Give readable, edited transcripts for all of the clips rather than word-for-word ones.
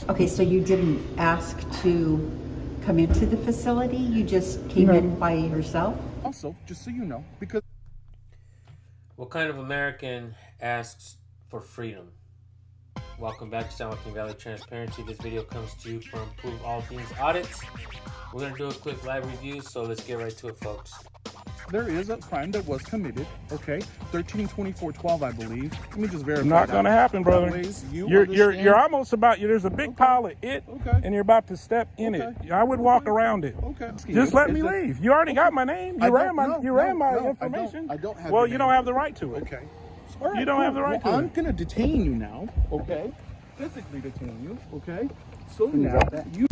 Okay, so you didn't ask to come into the facility? You just came in by yourself? Also, just so you know, because... What kind of American asks for freedom? Welcome back to Silicon Valley Transparency. This video comes to you from Prove All Things Audits. We're going to do a quick live review, so let's get right to it, folks. There is a crime that was committed, okay? 132412, I believe. Let me just verify. Not going to happen, brother. Ways, you're almost about, there's a big pile of it, okay, and you're about to step in it. I would walk around it. Okay. Just let me leave. You already got my name. You ran my information. I don't have Well, your you name. don't have the right to it. Okay. You don't have the right to I'm it. going to detain you now, okay? Physically detain you, okay? So now you...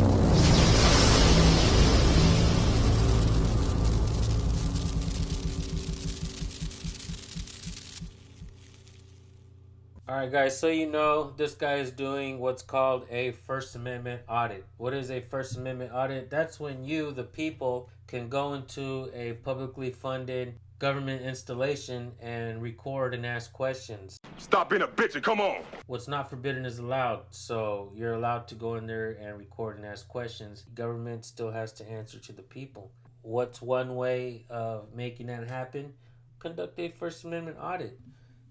Alright guys, so you know this guy is doing what's called a First Amendment audit. What is a First Amendment audit? That's when you, the people, can go into a publicly funded government installation and record and ask questions. Stop being a bitch and come on. What's not forbidden is allowed, so you're allowed to go in there and record and ask questions. Government still has to answer to the people. What's one way of making that happen? Conduct a First Amendment audit.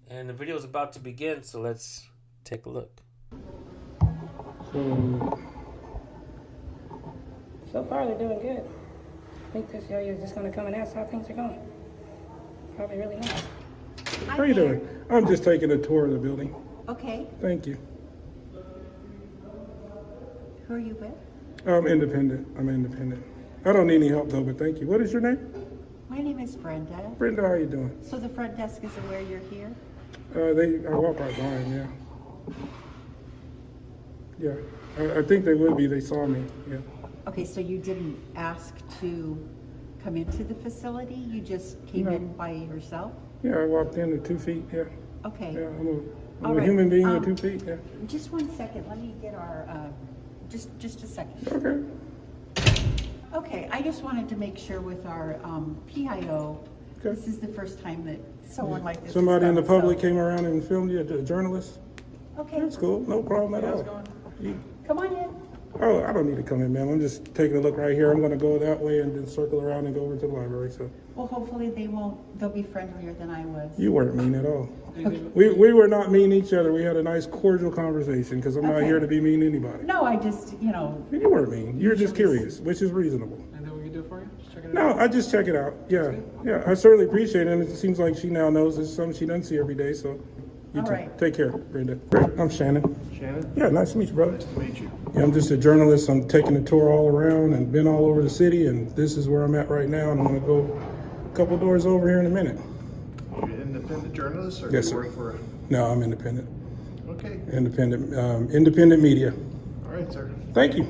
And the video is about to begin, so let's take a look. So far, they're doing good. I think this area is just going to come and ask how things are going. Probably really not. How you doing? I'm just taking a tour of the building. Okay. Thank you. Who are you with? I'm independent. I don't need any help though, but thank you. What is your name? My name is Brenda. Brenda, how you doing? So the front desk is aware you're here? I walk right by them, yeah. Yeah, I think they would be. They saw me, yeah. Okay, so you didn't ask to come into the facility? You just came in by yourself? Yeah, I walked in with 2 feet, yeah. Okay. Yeah, I'm a right. human being with 2 feet, yeah. Just 1 second. Let me get our, just a second. Okay. Okay, I just wanted to make sure with our PIO, Okay. this is the first time that someone like this Somebody in the has done, public so- came around and filmed you, a journalist? Okay. That's cool, no problem at all. Come on in. Oh, I don't need to come in, ma'am. I'm just taking a look right here. I'm going to go that way and then circle around and go over to the library. So Well, hopefully they'll be friendlier than I was. you weren't mean at all. We were not mean to each other. We had a nice cordial conversation because I'm not Okay. here to be mean to anybody. No, I just, You weren't mean. You're just curious, which is reasonable. Anything we can do for you? Just checking it No, out. I just check it out. Yeah, yeah. I certainly appreciate it. And it seems like she now knows it's something she doesn't see every day. So you All too. right. Take care, Brenda. I'm Shannon. Shannon? Yeah, nice to meet you, brother. Nice to meet you. Yeah, I'm just a journalist. I'm taking a tour all around and been all over the city, and this is where I'm at right now. And I'm gonna go a couple doors over here in a minute. You're an independent journalist, or Yes, do you sir. work for? No, I'm independent. Okay. Independent media. All right, sir. Thank you.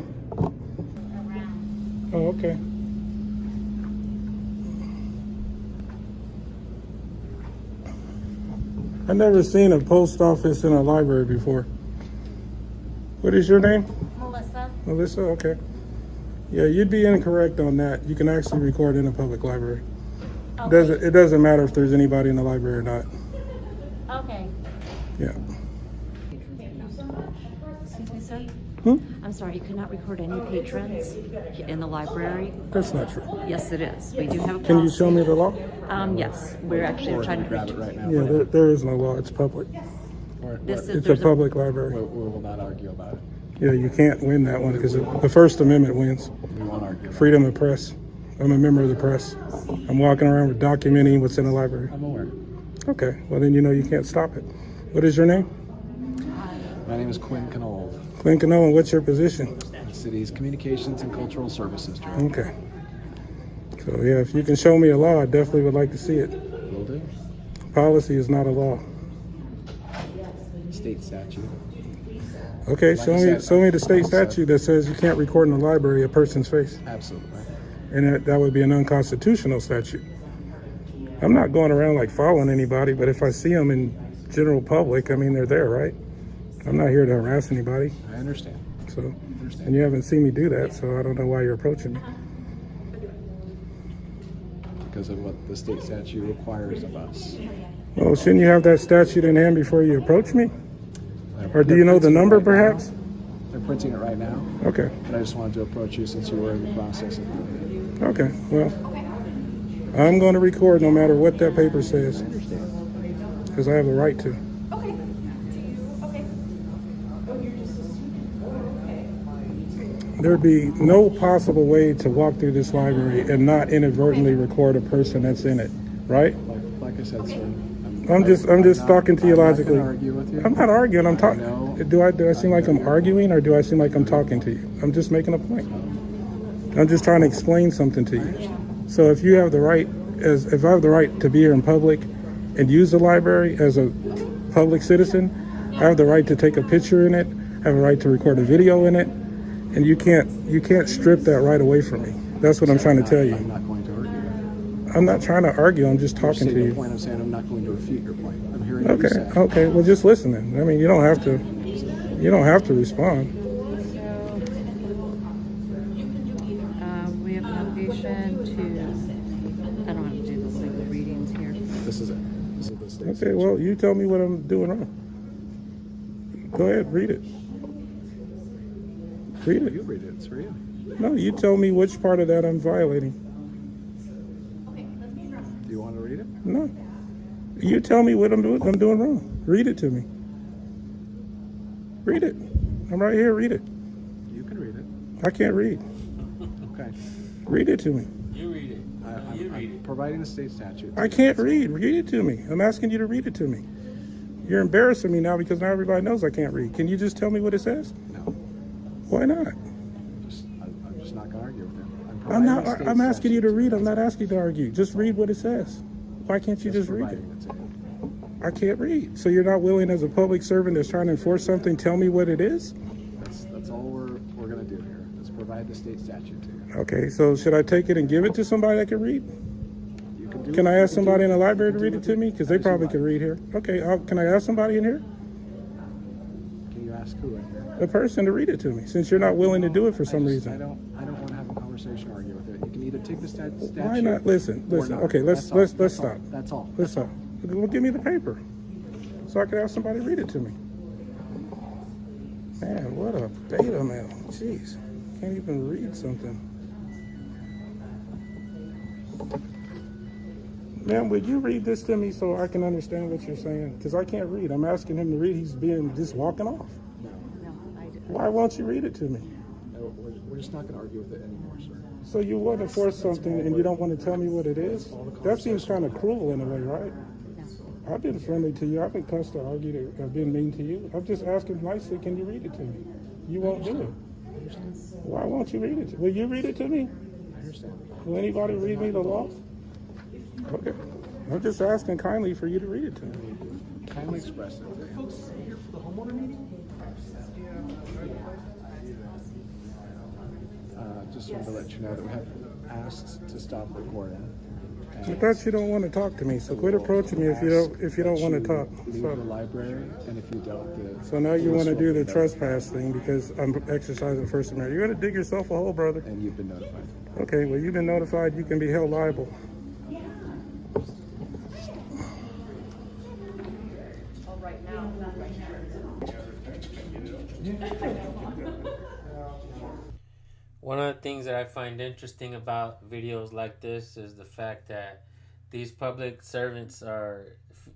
Oh, okay. I've never seen a post office in a library before. What is your name? Melissa. Melissa, okay. Yeah, you'd be incorrect on that. You can actually record in a public library. Okay. It doesn't matter if there's anybody in the library or not. Okay. Yeah. Excuse me, sir. Hmm? I'm sorry, you cannot record any patrons in the library. That's not true. Yes, it is. We do have a policy. Can you show me the law? Yes, we're actually trying to grab it right now. Yeah, there is no law. It's public. This is It's a there's public library. We will not argue about it. Yeah, you can't win that one because the First Amendment wins. We won't argue. Freedom of press. I'm a member of the press. I'm walking around with documenting what's in the library. I'm aware. Okay, well then you know you can't stop it. What is your name? My name is Quinn Canold. Clint Canolan, what's your position? The city's Communications and Cultural Services Director. Okay. So yeah, if you can show me a law, I definitely would like to see it. Will do. Policy is not a law. State statute. Okay, Like show I me said, the state statute that says you can't record in the library a person's face. Absolutely. And that would be an unconstitutional statute. I'm not going around like following anybody, but if I see them in general public, I mean, they're there, right? I'm not here to harass anybody. I understand. So, and you haven't seen me do that, so I don't know why you're approaching me. Because of what the state statute requires of us. Well, shouldn't you have that statute in hand before you approach me? Or do you know the number, perhaps? They're printing it right now, Okay. but I just wanted to approach you since you were in the process of doing it. Okay. Well, I'm going to record no matter what that paper says, I understand. because I have the right to. There'd be no possible way to walk through this library and not inadvertently record a person that's in it, right? Like I said, sir. I'm just talking to you logically. I'm not gonna argue with you. I'm not arguing. I'm talking. know. Do I seem like I'm arguing, or do I seem like I'm talking to you? I'm just making a point. I'm just trying to explain something to you. So if you have the right, if I have the right to be here in public and use the library as a public citizen, I have the right to take a picture in it. I have a right to record a video in it, and you can't strip that right away from me. That's what I'm trying to tell you. I'm not going to argue with you. I'm not trying to argue. I'm just talking to The you. point I'm saying, I'm not going to refute your point. I'm hearing what you Okay. say. Okay. Well, just listen then. I mean, you don't have to. You don't have to respond. We have an obligation to, I don't have to do the legal readings here. This is it. This is the state. Okay. Well, you tell me what I'm doing wrong. Go ahead. Read it. Read it. You read it. It's for you. No, you tell me which part of that I'm violating. Do you want to read it? No. You tell me what I'm doing wrong. Read it to me. Read it. I'm right here. Read it. You can read it. I can't read. Okay. Read it to me. You read it. I'm providing the state statute. I can't read. Read it to me. I'm asking you to read it to me. You're embarrassing me now because now everybody knows I can't read. Can you just tell me what it says? No. Why not? I'm just not going to argue with you. I'm not. providing the state I'm asking you to statute. read. I'm not asking you to argue. Just read what it says. Why can't you just read it? Providing it to you. I can't read. So you're not willing, as a public servant that's trying to enforce something, tell me what it is? That's all we're going to do here. Is provide the state statute to you. Okay, so should I take it and give it to somebody that can read? You can do Can I you ask somebody do- in the library you to can read do it to me? Because they as you probably like. can read here. Okay, can I ask somebody in here? Can you ask who in here? A person to read it to me, since you're not willing to do it for some I reason. don't want to have a conversation or argue with it. You can either take the statute. Why not? Listen. or not. Okay, let's That's stop. all. That's all. Let's stop. Well, give me the paper, so I can have somebody read it to me. Man, what a beta mail. Jeez, can't even read something. Ma'am, would you read this to me so I can understand what you're saying? Because I can't read. I'm asking him to read. He's being just walking off. No, I did. Why won't you read it to me? No, we're just not going to argue with it anymore, sir. So you want to force something and you don't want to tell me what it is? That seems kind of cruel in a way, right? I've been friendly to you. I haven't cussed or argued or been mean to you. I'm just asking nicely, can you read it to me? You won't do it. Why won't you read it? Will you read it to me? I understand. Will anybody read me the law? Okay. I'm just asking kindly for you to read it to me. Kindly express it. Just wanted to let you know that we have asked to stop recording. I thought you don't want to talk to me, so quit approaching me if you don't want to talk. Leave So, the library, and if you don't, so now you want to do the trust, trespass thing because I'm exercising First Amendment. You're going to dig yourself a hole, brother. and you've been notified. Okay, well, you've been notified. You can be held liable. One of the things that I find interesting about videos like this is the fact that these public servants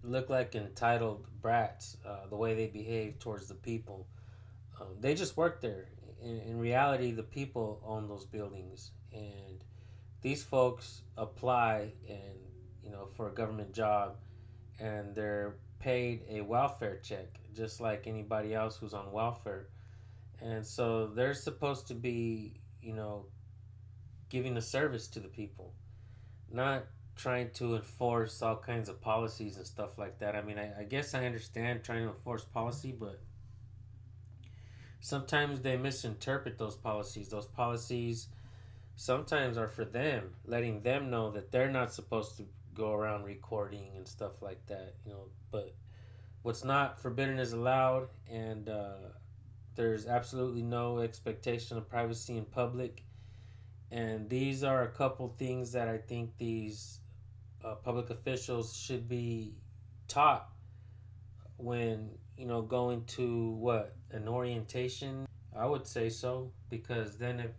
look like entitled brats, the way they behave towards the people. They just work there. In reality, the people own those buildings, and these folks apply for a government job, and they're paid a welfare check just like anybody else who's on welfare. And so they're supposed to be giving a service to the people, not trying to enforce all kinds of policies and stuff like that. I mean, I guess I understand trying to enforce policy, but sometimes they misinterpret those policies. Those policies sometimes are for them, letting them know that they're not supposed to go around recording and stuff like that, but what's not forbidden is allowed, and there's absolutely no expectation of privacy in public. And these are a couple things that I think these public officials should be taught when, going to an orientation. I would say so, because then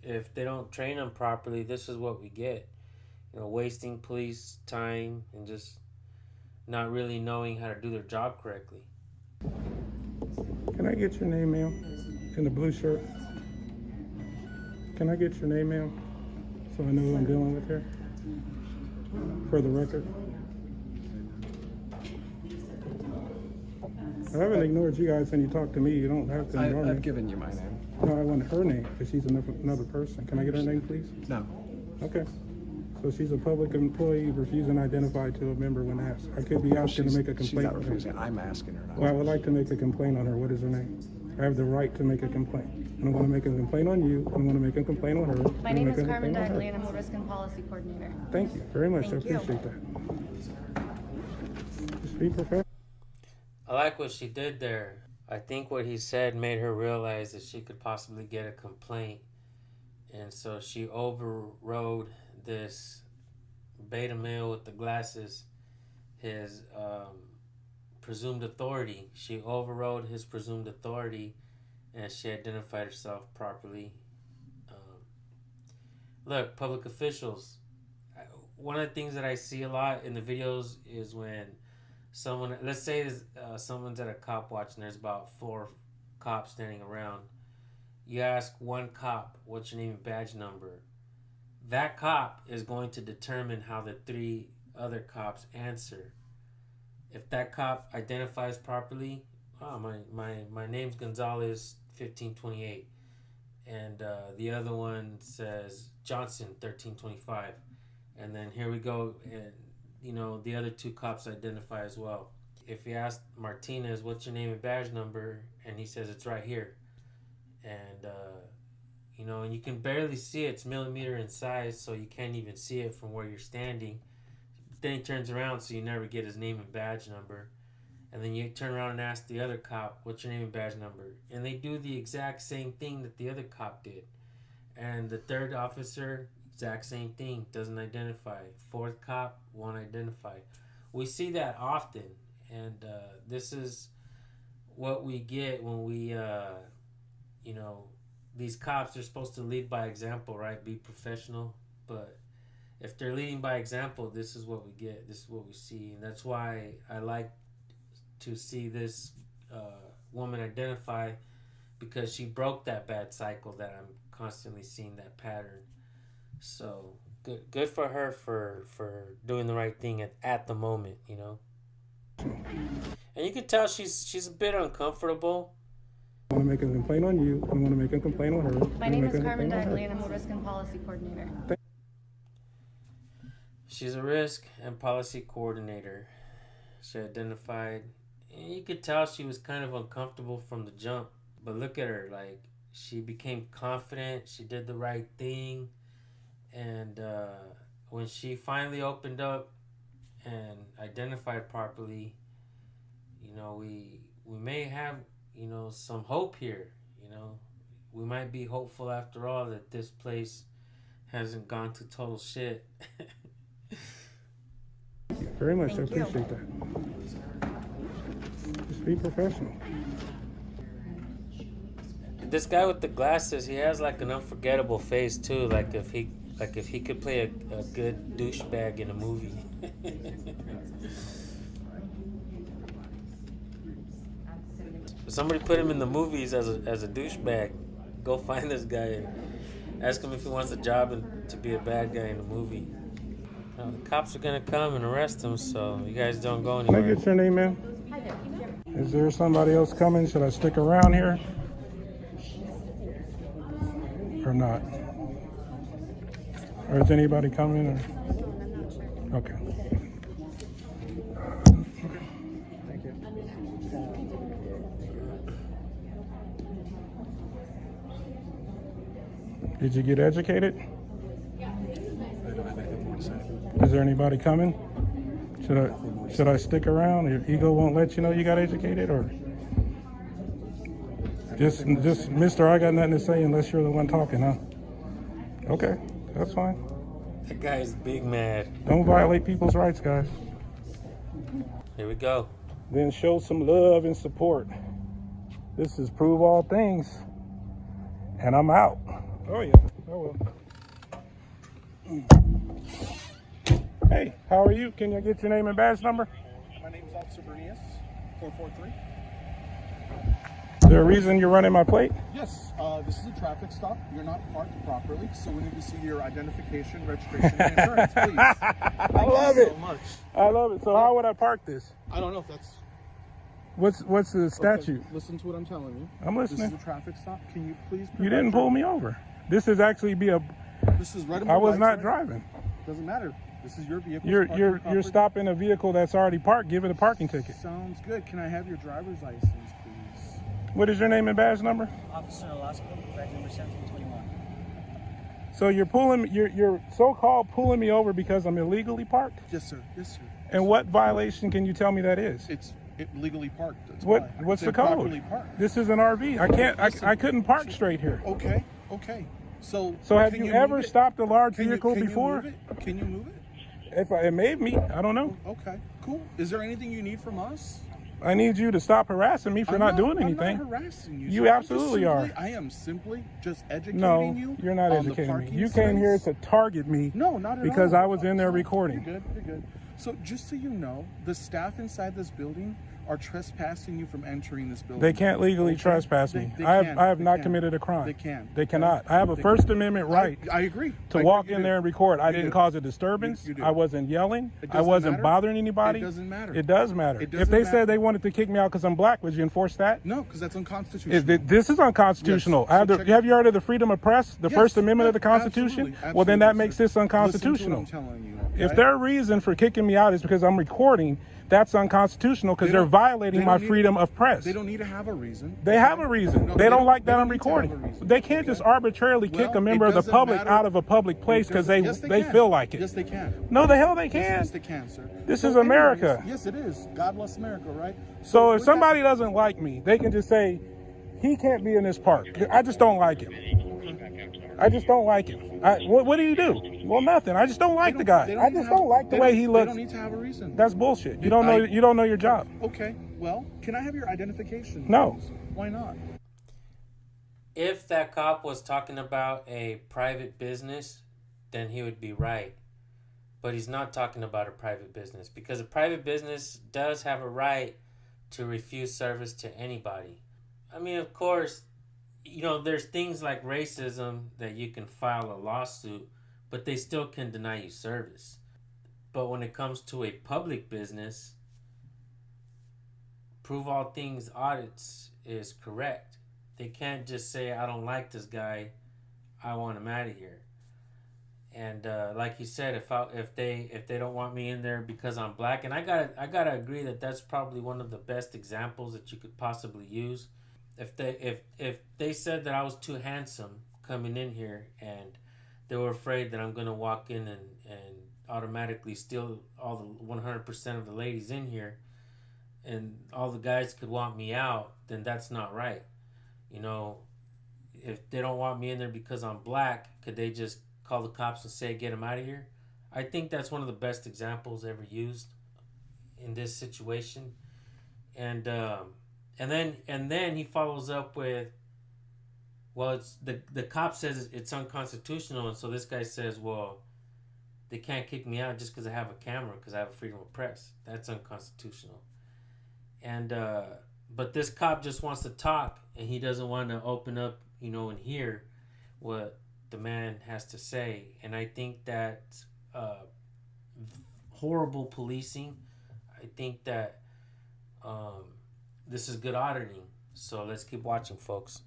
if they don't train them properly, this is what we get. You know, wasting police time and just not really knowing how to do their job correctly. Can I get your name, ma'am? In the blue shirt. Can I get your name, ma'am? So I know who I'm dealing with here. For the record. I haven't ignored you guys when you talk to me. You don't have to ignore me. I've given you my name. No, I want her name, because she's another person. Can I get her name, please? No. Okay. So she's a public employee refusing to identify to a member when asked. I could be asking to make a She's complaint not on her. refusing. I'm asking her. Not. Well, I would like to make a complaint on her. What is her name? I have the right to make a complaint. I don't want to make a complaint on you. I want to make a complaint on her. My name is Carmen Dagley, and I'm the Risk and Policy Coordinator. Thank you very much. Thank I you. appreciate that. Just be professional. I like what she did there. I think what he said made her realize that she could possibly get a complaint. And so she overrode this beta male with the glasses, his presumed authority. She overrode his presumed authority, and she identified herself properly. Look, public officials, one of the things that I see a lot in the videos is when someone, let's say someone's at a cop watch and there's about 4 cops standing around. You ask one cop, what's your name and badge number? That cop is going to determine how the 3 other cops answer. If that cop identifies properly, my name's Gonzalez 1528, and the other one says Johnson 1325, and then here we go, and you know the other 2 cops identify as well. If you ask Martinez, what's your name and badge number, and he says it's right here, and you know, and you can barely see it. It's millimeter in size, so you can't even see it from where you're standing. Then he turns around, so you never get his name and badge number. And then you turn around and ask the other cop, what's your name and badge number? And they do the exact same thing that the other cop did. And the 3rd officer, exact same thing, doesn't identify. 4th cop, won't identify. We see that often. And this is what we get when we, you know, these cops are supposed to lead by example, right? Be professional. But if they're leading by example, this is what we get. This is what we see. And that's why I like to see this woman identify, because she broke that bad cycle that I'm constantly seeing, that pattern. So good for her for doing the right thing at the moment, you know. And you can tell she's a bit uncomfortable. I want to make a complaint on you. I want to make a complaint on her. My name is Carmen Dagley, and I'm the Risk and Policy Coordinator. She's a risk and policy coordinator. She identified, and you could tell she was kind of uncomfortable from the jump. But look at her, like, she became confident, she did the right thing, and when she finally opened up and identified properly, you know, we may have, you know, some hope here. You know, we might be hopeful after all that this place hasn't gone to total shit. Very much. Thank I you. appreciate that. Just be professional. This guy with the glasses, he has like an unforgettable face too. Like if he could play a good douchebag in a movie. Somebody put him in the movies as a douchebag. Go find this guy and ask him if he wants a job and to be a bad guy in a movie. The cops are gonna come and arrest him, so you guys don't go Can I anywhere. get your name, ma'am? Is there somebody else coming? Should I stick around here? Or not? Or is anybody coming? Or? Okay. Thank you. Did you get educated? Is there anybody coming? Should I stick around? Your ego won't let you know you got educated, or just Mister, I got nothing to say unless you're the one talking, huh? Okay, that's fine. That guy's big mad. Don't violate people's rights, guys. Here we go. Then show some love and support. This is Prove All Things. and I'm out. Oh yeah, I will. Hey, how are you? Can you get your name and badge number? My name is Officer Bernius, 443. Is there a reason you're running my plate? Yes, this is a traffic stop. You're not parked properly, so we need to see your identification, registration, and insurance, please. I love it. So much. I love it. So how would I park this? I don't know if that's... What's the statute? Okay, listen to what I'm telling you. I'm listening. This is a traffic stop. Can you please... You didn't pull me over. This is actually This is right. I was not driving. Doesn't matter. This is your vehicle. You're stopping a vehicle that's already parked. Give it a parking ticket. Sounds good. Can I have your driver's license, please? What is your name and badge number? Officer Orozco, badge number 1721. So you're so-called pulling me over because I'm illegally parked? Yes, sir. Yes, sir. And what violation can you tell me that is? It's legally parked. That's What's the code? This is an RV. I couldn't park straight here. Okay. So have you ever stopped a large vehicle before? Can you move it? It made me. I don't know. Okay, cool. Is there anything you need from us? I need you to stop harassing me for not doing anything. I'm not harassing you. You absolutely are. I am simply just educating you. No, you're not educating me. You came here to target me. No, not at all. Because I was in there recording. You're good. So just so you know, the staff inside this building are trespassing you from entering this building. They can't legally trespass me. I have not committed a crime. They can. They cannot. I have a First Amendment right. I agree. To walk in there and record. I didn't cause a disturbance. I wasn't yelling. I wasn't bothering anybody. It doesn't matter. It does matter. If they said they wanted to kick me out because I'm black, would you enforce that? No, because that's unconstitutional. This is unconstitutional. Yes. Have you heard of the freedom of press, the First Amendment of the Constitution? Absolutely. Well, then that makes this unconstitutional. Listen to what I'm telling you, okay? If their reason for kicking me out is because I'm recording, that's unconstitutional because they're violating my freedom of press. They don't need to have a reason. They have a reason. No, they don't like that I'm need to have a recording. reason. They can't just arbitrarily kick a member of the public out of a public place because they can. feel like it. Yes, they can. No, the hell they can. Yes, they can, sir. This is America. Yes, it is. God bless America, right? So if somebody doesn't like me, they can just say, he can't be in this park. I just don't like him. I just don't like him. What do you do? Well, nothing. I just don't like the guy. I just don't like the way he looks. They don't need to have a reason. That's bullshit. You don't know your job. Okay. Well, can I have your identification? No. Please? Why not? If that cop was talking about a private business, then he would be right. But he's not talking about a private business because a private business does have a right to refuse service to anybody. I mean, of course, there's things like racism that you can file a lawsuit, but they still can deny you service. But when it comes to a public business, prove all things audits is correct. They can't just say, I don't like this guy, I want him out of here. And like you said, if they don't want me in there because I'm black, and I gotta agree that that's probably one of the best examples that you could possibly use. If they said that I was too handsome coming in here and they were afraid that I'm gonna walk in and automatically steal all the 100% of the ladies in here and all the guys could want me out, then that's not right. If they don't want me in there because I'm black, could they just call the cops and say, get him out of here? I think that's one of the best examples ever used in this situation. And then he follows up with, well, it's the cop says it's unconstitutional, and so this guy says, well, they can't kick me out just because I have a camera, because I have freedom of press. That's unconstitutional. And but this cop just wants to talk, and he doesn't want to open up, and hear what the man has to say. And I think that horrible policing. I think that this is good auditing. So let's keep watching, folks.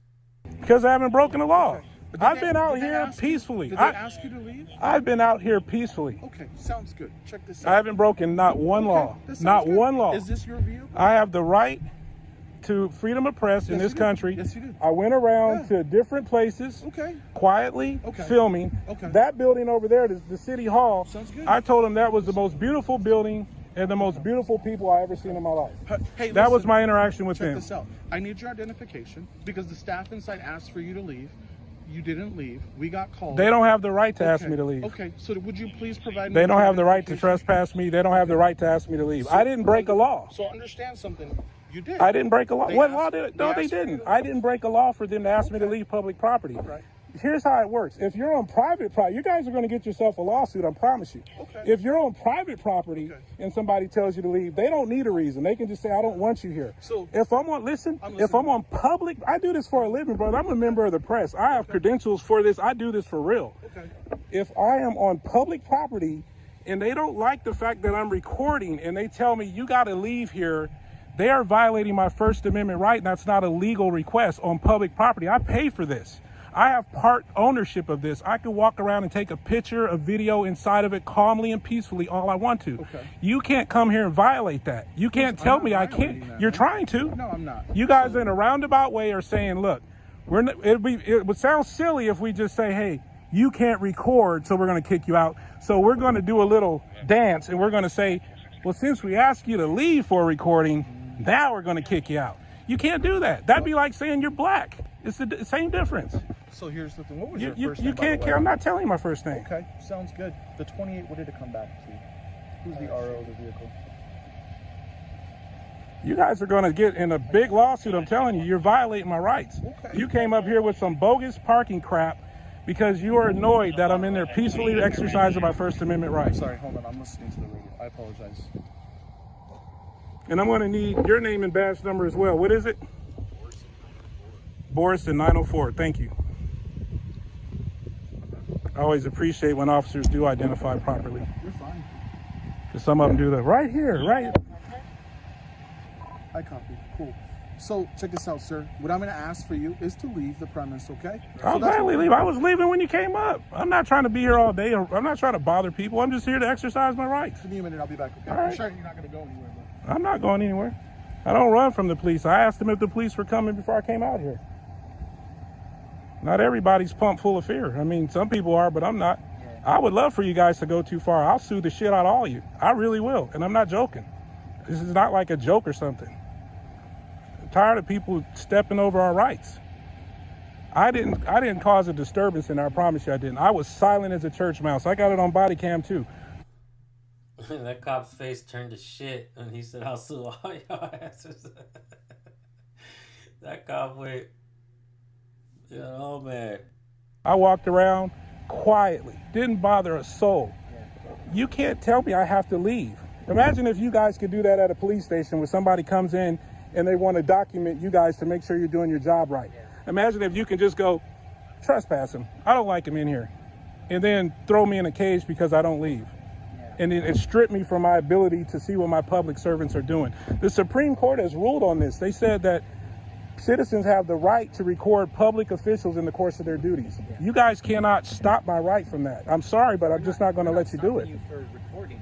Because I haven't broken the law. I've been out here peacefully. Did they ask you to leave? I've been out here peacefully. Okay, sounds good. Check this out. I haven't broken not one law. Not one law. Is this your vehicle? I have the right to freedom of press in this country. Yes, you do. I went around to different places, quietly filming. That building over there, the city hall, sounds good. I told them that was the most beautiful building and the most beautiful people I ever seen in my life. Hey, that was my interaction with them. Check this out. I need your identification because the staff inside asked for you to leave. You didn't leave. We got called. They don't have the right to ask me to leave. Okay, so would you please provide me They don't have the right to trespass me. They don't have the right to ask me to leave. I didn't break a law. So understand something. You did. I didn't break a law. They What asked- law did? they No, they asked for you didn't. to- I didn't break a law for them to ask me to leave public property. Okay. Here's how it works. If you're on private property, you guys are going to get yourself a lawsuit, I promise you. Okay. If you're on private property and somebody tells you to leave, they don't need a reason. They can just say, I don't want you here. So- if I'm on, if I'm on public, I do this for a living, brother. I'm a member of the press. I have credentials for this. I do this for real. Okay. If I am on public property and they don't like the fact that I'm recording and they tell me you got to leave here, they are violating my First Amendment right, and that's not a legal request on public property. I pay for this. I have part ownership of this. I can walk around and take a picture, a video inside of it calmly and peacefully all I want to. Okay. You can't come here and violate that. You can't tell me I can't. You're trying to. No, I'm not. You guys in a roundabout way are saying, look, it would sound silly if we just say, hey, you can't record, so we're going to kick you out. So we're going to do a little dance, and we're going to say, well, since we asked you to leave for a recording, now we're going to kick you out. You can't do that. That'd be like saying you're black. It's the same difference. So here's the thing. What was You your first name, by can't the care. way? I'm not telling you my first name. Okay, sounds good. The 28, what did it come back to? Who's the RO of the vehicle? You guys are going to get in a big lawsuit. I'm telling you, you're violating my rights. Okay. You came up here with some bogus parking crap because you are annoyed that I'm in there peacefully exercising my First Amendment rights. Sorry, hold on. I'm listening to the radio. I apologize. And I'm going to need your name and badge number as well. What is it? Boris in 904. Thank you. I always appreciate when officers do identify properly. You're fine. Because some of them do that right here, right? I copy. Cool. So check this out, sir. What I'm going to ask for you is to leave the premise, okay? I'll gladly leave. I was leaving when you came up. I'm not trying to be here all day. I'm not trying to bother people. I'm just here to exercise my rights. Give me a minute. I'll be back, okay? All I'm right. sure you're not going to go anywhere, but... I'm not going anywhere. I don't run from the police. I asked them if the police were coming before I came out here. Not everybody's pumped full of fear. I mean, some people are, but I'm not. I would love for you guys to go too far. I'll sue the shit out of all of you. I really will, and I'm not joking. This is not like a joke or something. I'm tired of people stepping over our rights. I didn't cause a disturbance in there, I promise you I didn't. I was silent as a church mouse. I got it on body cam too. That cop's face turned to shit and he said, I'll sue all y'all asses. That cop went, oh man. I walked around quietly, didn't bother a soul. You can't tell me I have to leave. Imagine if you guys could do that at a police station where somebody comes in and they want to document you guys to make sure you're doing your job right. Imagine if you can just go, trespass him. I don't like him in here. And then throw me in a cage because I don't leave. And then it stripped me from my ability to see what my public servants are doing. The Supreme Court has ruled on this. They said that citizens have the right to record public officials in the course of their duties. You guys cannot stop my right from that. I'm sorry, but I'm just not going to let you do it. For recording.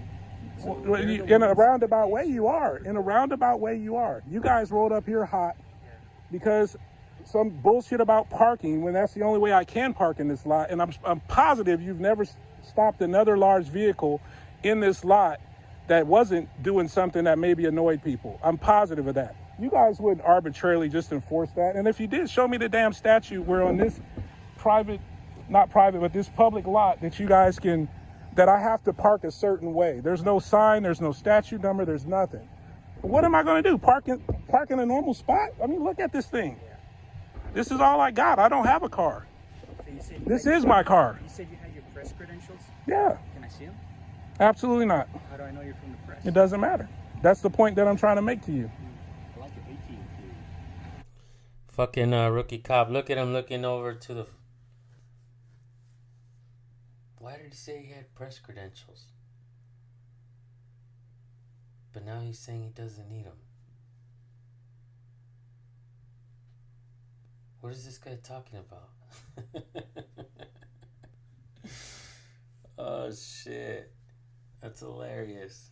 Well, in a roundabout way, you are. In a roundabout way, you are. You guys rolled up here hot because some bullshit about parking when that's the only way I can park in this lot. And I'm positive you've never stopped another large vehicle in this lot that wasn't doing something that maybe annoyed people. I'm positive of that. You guys wouldn't arbitrarily just enforce that. And if you did, show me the damn statute where on this not private, but this public lot that you guys can, that I have to park a certain way. There's no sign, there's no statute number, there's nothing. What am I going to do? Park in a normal spot? I mean, look at this thing. This is all I got. I don't have a car. So This is my car. You said you had your press credentials? Yeah, Can I see them? absolutely not. How do I know you're from the press? It doesn't matter. That's the point that I'm trying to make to you. I like your AT. Fucking rookie cop. Look at him looking over to the... Why did he say he had press credentials? But now he's saying he doesn't need them. What is this guy talking about? Oh shit. That's hilarious.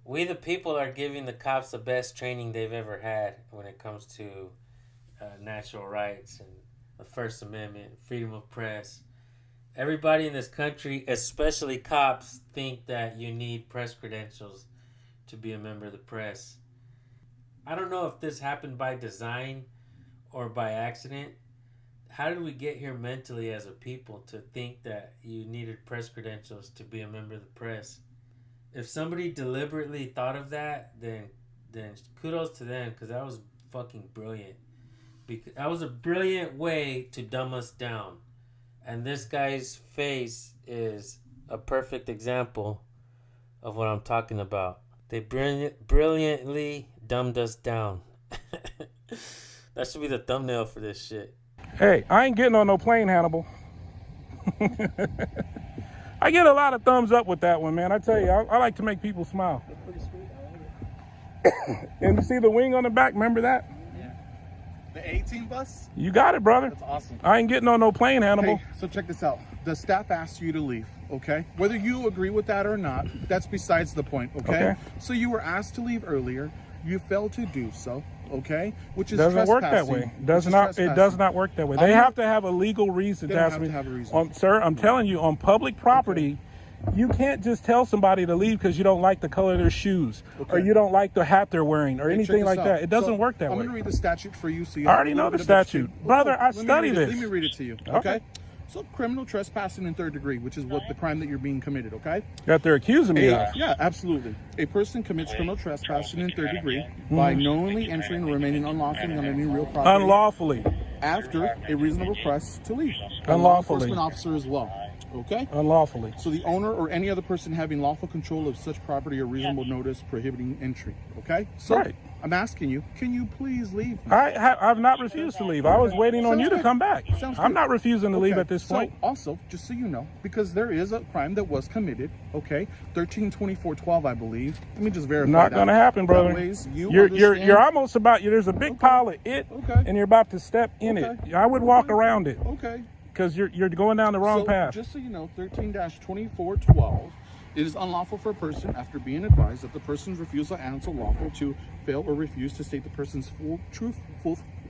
We the people are giving the cops the best training they've ever had when it comes to natural rights and the First Amendment, freedom of press. Everybody in this country, especially cops, think that you need press credentials to be a member of the press. I don't know if this happened by design or by accident. How did we get here mentally as a people to think that you needed press credentials to be a member of the press? If somebody deliberately thought of that, then then kudos to them, because that was fucking brilliant. Because that was a brilliant way to dumb us down. And this guy's face is a perfect example of what I'm talking about. They brilliantly dumbed us down. That should be the thumbnail for this shit. Hey, I ain't getting on no plane, Hannibal. I get a lot of thumbs up with that one, man. I tell you, I like to make people smile. That's pretty sweet. I like it. And you see the wing on the back? Remember that? Yeah. The 18 bus? You got it, brother. That's awesome. I ain't getting on no plane, Hannibal. Hey, so check this out. The staff asked you to leave, okay? Whether you agree with that or not, that's besides the point, okay? So you were asked to leave earlier. You failed to do so, okay? Which is doesn't work that trespassing. way. It does not work that way. They have to have a legal reason to ask me. Have a reason. Sir, I'm telling you, on public property, you can't just tell somebody to leave because you don't like the color of their shoes or you don't like the hat they're wearing or anything like that. It doesn't work that way. I'm going to read the statute for you. So you I already know the statute. Brother, I studied this. Let me read it to you, okay? So criminal trespassing in 3rd degree, which is what the crime that you're being committed, okay? That they're accusing me of. Yeah, absolutely. A person commits criminal trespassing in 3rd degree by knowingly entering or remaining unlawfully on any real property. Unlawfully. After a reasonable request to leave. Unlawfully. A law enforcement officer as well. Okay? Unlawfully. So the owner or any other person having lawful control of such property or reasonable notice prohibiting entry. Okay? So right. I'm asking you, can you please leave? I've not refused to leave. I was waiting on you to come back. I'm not refusing to leave at this point. So also, just so you know, because there is a crime that was committed, okay? 132412, I believe. Let me just verify. Not going to happen, brother. You're almost about, there's a big pile of it, and you're about to step in it. I would walk around it. Okay. Because you're going down the wrong path. Just so you know, 13-2412, it is unlawful for a person, after being advised that the person's refusal and so lawful, to fail or refuse to state the person's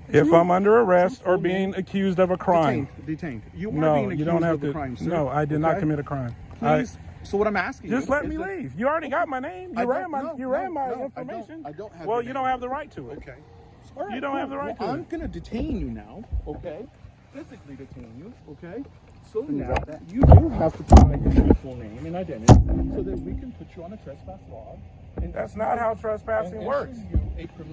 if I'm under arrest or being accused of a crime. Detained. You are being accused of a crime, sir. No, I did not commit a crime. Please. So what I'm asking just let me leave. You already got my name. You ran my information. I don't have. Well, you don't have the right to it. Okay. You don't have the right to it. I'm gonna detain you now. Okay. Physically detain you. Okay. So now you do have to provide your full name and identity so that we can put you on a trespass log. And that's not how trespassing works.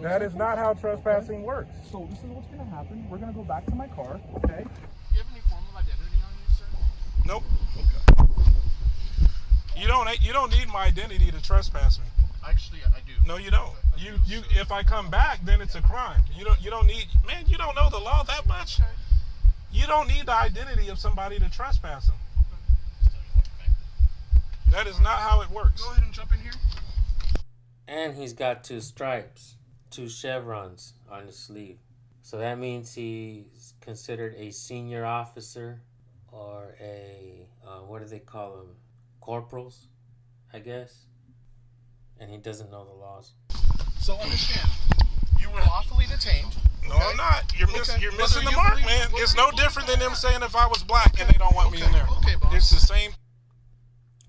That is not how trespassing works. So this is what's going to happen. We're going to go back to my car, okay? Do you have any form of identity on you, sir? Nope. Okay. You don't need my identity to trespass me. Actually, I do. No, you don't. You if I come back, then it's a crime. You don't need, man, you don't know the law that much. Okay. You don't need the identity of somebody to trespass them. That is not how it works. Go ahead and jump in here. And he's got 2 stripes, 2 chevrons on his sleeve. So that means he's considered a senior officer or a, what do they call them? Corporals, I guess. And he doesn't know the laws. So understand, you were lawfully detained. No, I'm not. You're missing the mark, man. It's no different than them saying if I was black and they don't want me in there. Okay, boss. It's the same.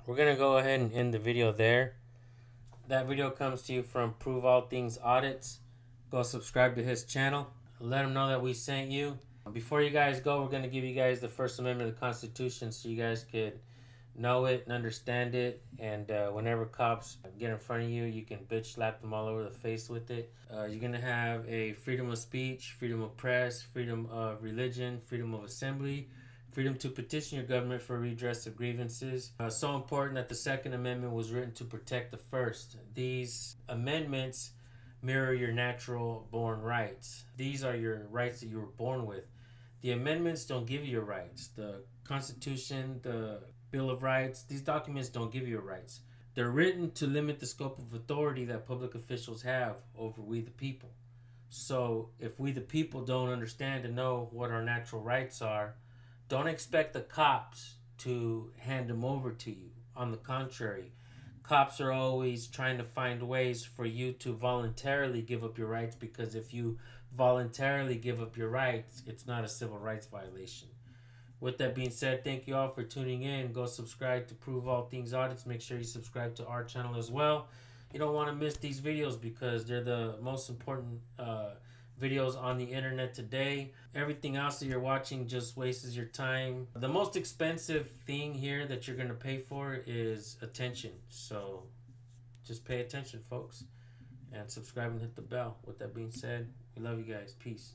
We're going to go ahead and end the video there. That video comes to you from Prove All Things Audits. Go subscribe to his channel. Let him know that we sent you. Before you guys go, we're going to give you guys the First Amendment of the Constitution so you guys could know it and understand it. And whenever cops get in front of you, you can bitch slap them all over the face with it. You're going to have a freedom of speech, freedom of press, freedom of religion, freedom of assembly, freedom to petition your government for redress of grievances. So important that the Second Amendment was written to protect the First. These amendments mirror your natural born rights. These are your rights that you were born with. The amendments don't give you your rights. The Constitution, the Bill of Rights, these documents don't give you your rights. They're written to limit the scope of authority that public officials have over we the people. So if we the people don't understand and know what our natural rights are, don't expect the cops to hand them over to you. On the contrary, cops are always trying to find ways for you to voluntarily give up your rights, because if you voluntarily give up your rights, it's not a civil rights violation. With that being said, thank you all for tuning in. Go subscribe to Prove All Things Audits. Make sure you subscribe to our channel as well. You don't want to miss these videos because they're the most important videos on the internet today. Everything else that you're watching just wastes your time. The most expensive thing here that you're going to pay for is attention. So just pay attention, folks. and subscribe and hit the bell. With that being said, we love you guys. Peace.